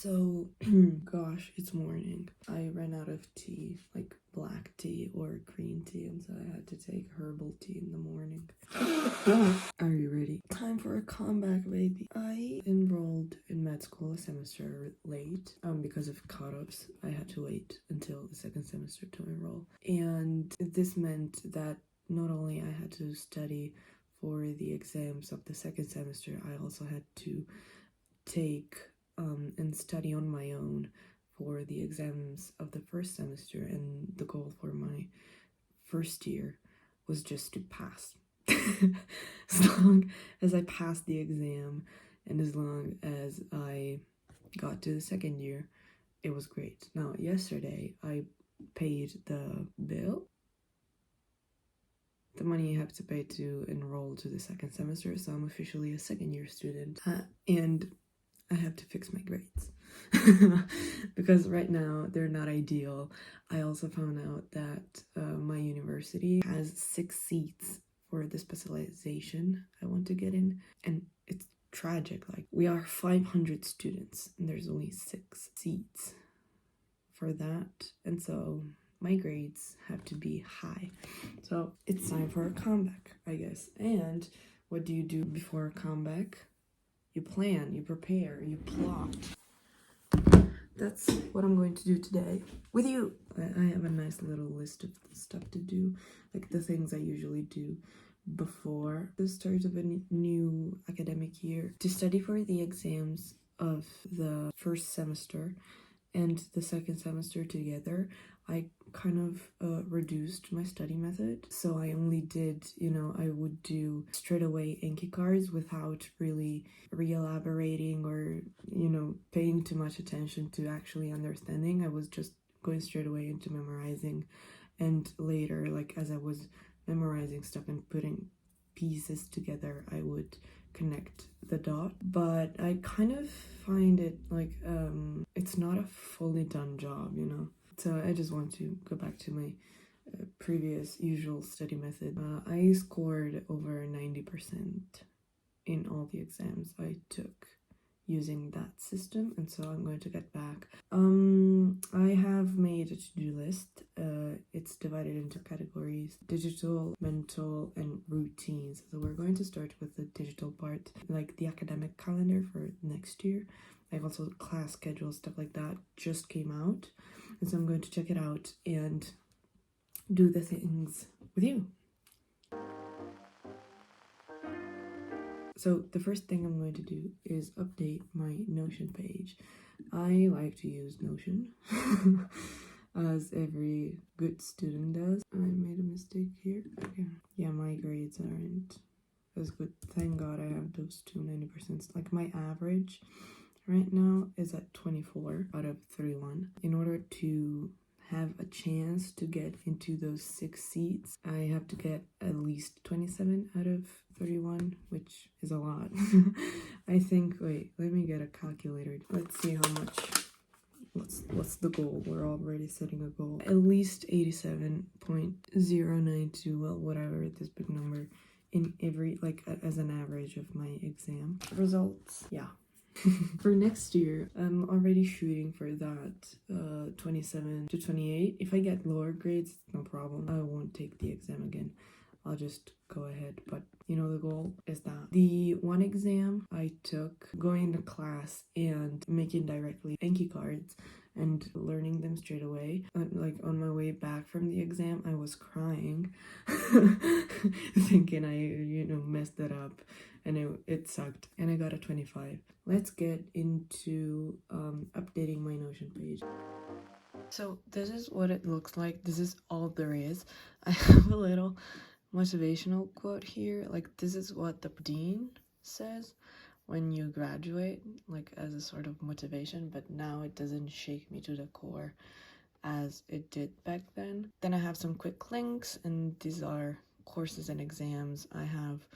So, gosh, it's morning. I ran out of tea, like black tea or green tea, and so I had to take herbal tea in the morning. Are you ready? Time for a comeback, baby. I enrolled in med school a semester late because of cut-offs. I had to wait until the second semester to enroll. And this meant that not only I had to study for the exams of the second semester, I also had to take and study on my own for the exams of the first semester, and the goal for my first year was just to pass. As long as I passed the exam and as long as I got to the second year, it was great. Now, yesterday I paid the bill, the money you have to pay to enroll to the second semester, so I'm officially a second year student, and I have to fix my grades because right now they're not ideal. I also found out that my university has 6 seats for the specialization I want to get in, and it's tragic. Like, we are 500 students and there's only 6 seats for that, and so my grades have to be high. So it's time for a comeback, I guess. And what do you do before a comeback? You plan, you prepare, you plot. That's what I'm going to do today with you. I have a nice little list of stuff to do, like the things I usually do before the start of a new academic year. To study for the exams of the first semester and the second semester together, I kind of reduced my study method. So I only did, I would do straight away Enki cards without really re-elaborating or, paying too much attention to actually understanding. I was just going straight away into memorizing. And later, like as I was memorizing stuff and putting pieces together, I would connect the dot. But I kind of find it like it's not a fully done job, So I just want to go back to my previous usual study method. I scored over 90% in all the exams I took using that system, and so I'm going to get back. I have made a to-do list. It's divided into categories: digital, mental, and routines. So we're going to start with the digital part, like the academic calendar for next year. Like also class schedule, stuff like that just came out, and so I'm going to check it out and do the things with you. So the first thing I'm going to do is update my Notion page. I like to use Notion, as every good student does. I made a mistake here. Okay. Yeah, my grades aren't as good. Thank God I have those 90%. Like, my average right now is at 24 out of 31. In order to have a chance to get into those 6 seats, I have to get at least 27 out of 31, which is a lot. I think, wait, let me get a calculator. Let's see how much, what's the goal? We're already setting a goal. At least 87.092, well, whatever, this big number in every, like, as an average of my exam results. Yeah. For next year, I'm already shooting for that 27 to 28. If I get lower grades, no problem. I won't take the exam again. I'll just go ahead. But the goal is that. The one exam I took, going into class and making directly Enki cards and learning them straight away. Like, on my way back from the exam, I was crying, thinking I, messed it up, and it sucked, and I got a 25. Let's get into updating my Notion page. So this is what it looks like. This is all there is. I have a little motivational quote here. Like, this is what the dean says when you graduate, like, as a sort of motivation, but now it doesn't shake me to the core as it did back then. Then I have some quick links, and these are courses and exams. I have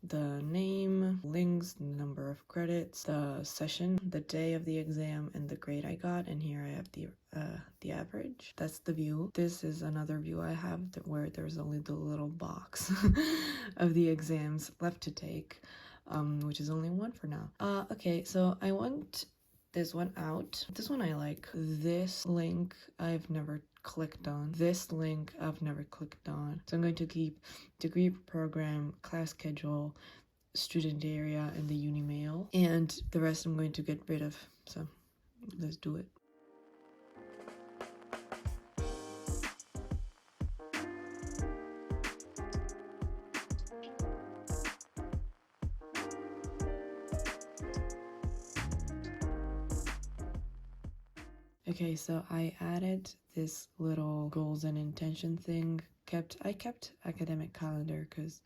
the name, links, the number of credits, the session, the day of the exam, and the grade I got. And here I have the average. That's the view. This is another view I have where there's only the little box of the exams left to take, which is only one for now. Okay, so I want this one out. This one I like. This link I've never clicked on. This link I've never clicked on. So I'm going to keep degree program, class schedule, student area, and the uni mail. And the rest I'm going to get rid of. So let's do it. Okay, so I added this little goals and intention thing. I kept academic calendar because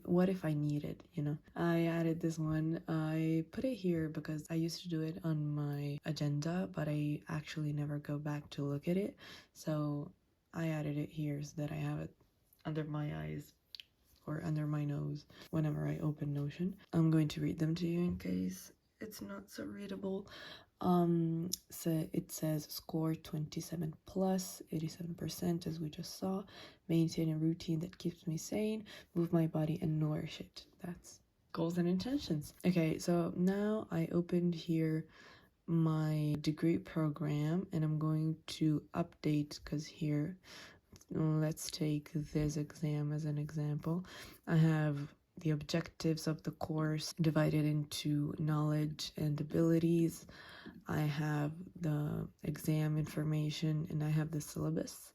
what if I need it, you know? I added this one. I put it here because I used to do it on my agenda, but I actually never go back to look at it. So I added it here so that I have it under my eyes or under my nose whenever I open Notion. I'm going to read them to you in case it's not so readable. So it says score 27 plus 87%, as we just saw. Maintain a routine that keeps me sane, move my body and nourish it. That's goals and intentions. Okay, so now I opened here my degree program and I'm going to update, because here, let's take this exam as an example. I have the objectives of the course divided into knowledge and abilities. I have the exam information and I have the syllabus.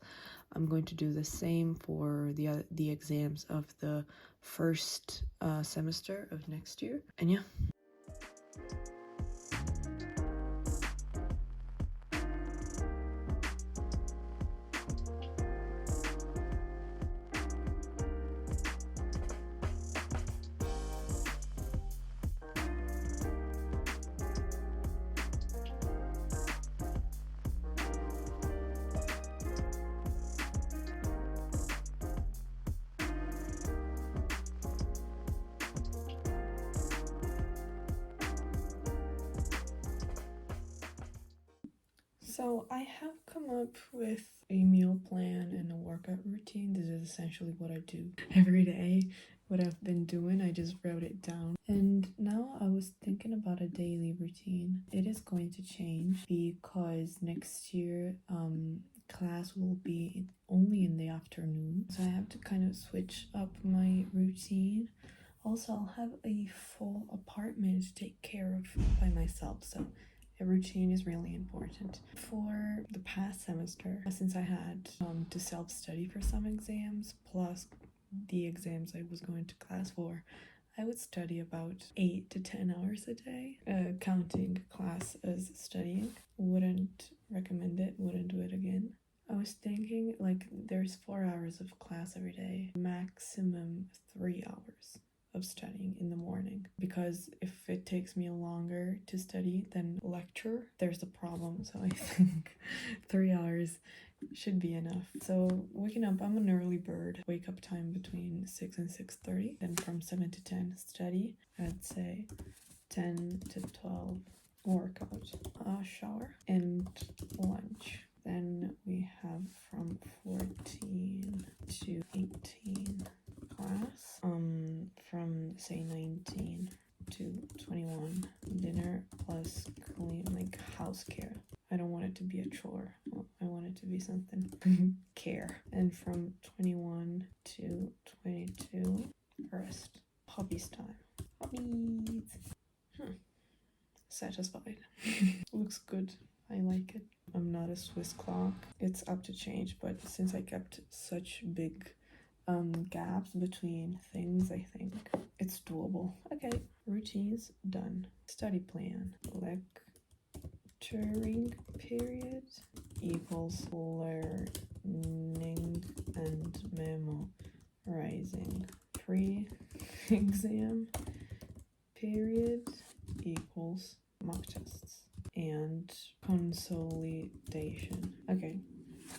I'm going to do the same for the exams of the first semester of next year. And yeah. So I have come up with a meal plan and a workout routine. This is essentially what I do every day. What I've been doing, I just wrote it down. And now I was thinking about a daily routine. It is going to change because next year class will be only in the afternoon. So I have to kind of switch up my routine. Also, I'll have a full apartment to take care of by myself. So a routine is really important. For the past semester, since I had to self-study for some exams, plus the exams I was going to class for, I would study about 8 to 10 hours a day, counting class as studying. Wouldn't recommend it, wouldn't do it again. I was thinking, like, there's 4 hours of class every day, maximum 3 hours of studying in the morning, because if it takes me longer to study than lecture, there's a problem. So I think 3 hours should be enough. So waking up, I'm an early bird. Wake up time between 6 and 6:30. Then from 7 to 10 study. I'd say 10 to 12 workout, shower, and lunch. Then we have from 14 to 18 class, from say 19 to 21 dinner plus clean, like house care. I don't want it to be a chore. I want it to be something care. And from 21 to 22 rest. Hobbies time. Hobbies. Satisfied. Looks good. I like it. I'm not a Swiss clock. It's up to change, but since I kept such big gaps between things, I think it's doable. Okay, routines done. Study plan. Lecturing period equals learning and memorizing. Pre-exam period equals mock tests and consolidation. Okay,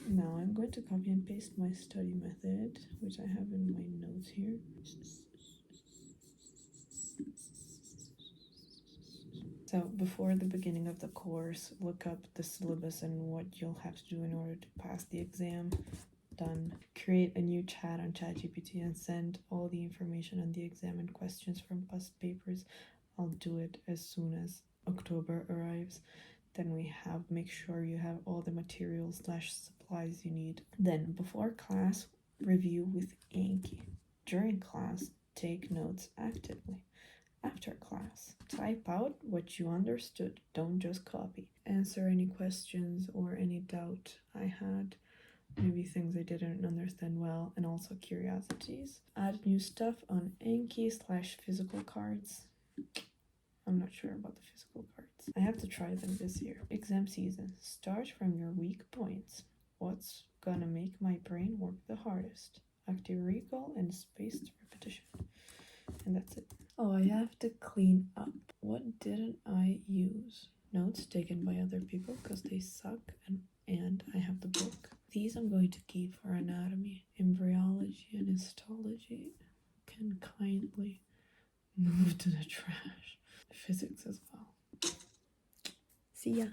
now I'm going to copy and paste my study method, which I have in my notes here. So before the beginning of the course, look up the syllabus and what you'll have to do in order to pass the exam. Done. Create a new chat on ChatGPT and send all the information on the exam and questions from past papers. I'll do it as soon as October arrives. Then we have make sure you have all the materials / supplies you need. Then before class, review with Anki. During class, take notes actively. After class, type out what you understood, don't just copy. Answer any questions or any doubt I had, maybe things I didn't understand well, and also curiosities. Add new stuff on Anki / physical cards. I'm not sure about the physical cards. I have to try them this year. Exam season. Start from your weak points. What's gonna make my brain work the hardest? Active recall and spaced repetition. And that's it. Oh, I have to clean up. What didn't I use? Notes taken by other people because they suck, and I have the book. These I'm going to keep for anatomy. Embryology and histology can kindly move to the trash. Physics as well. See ya.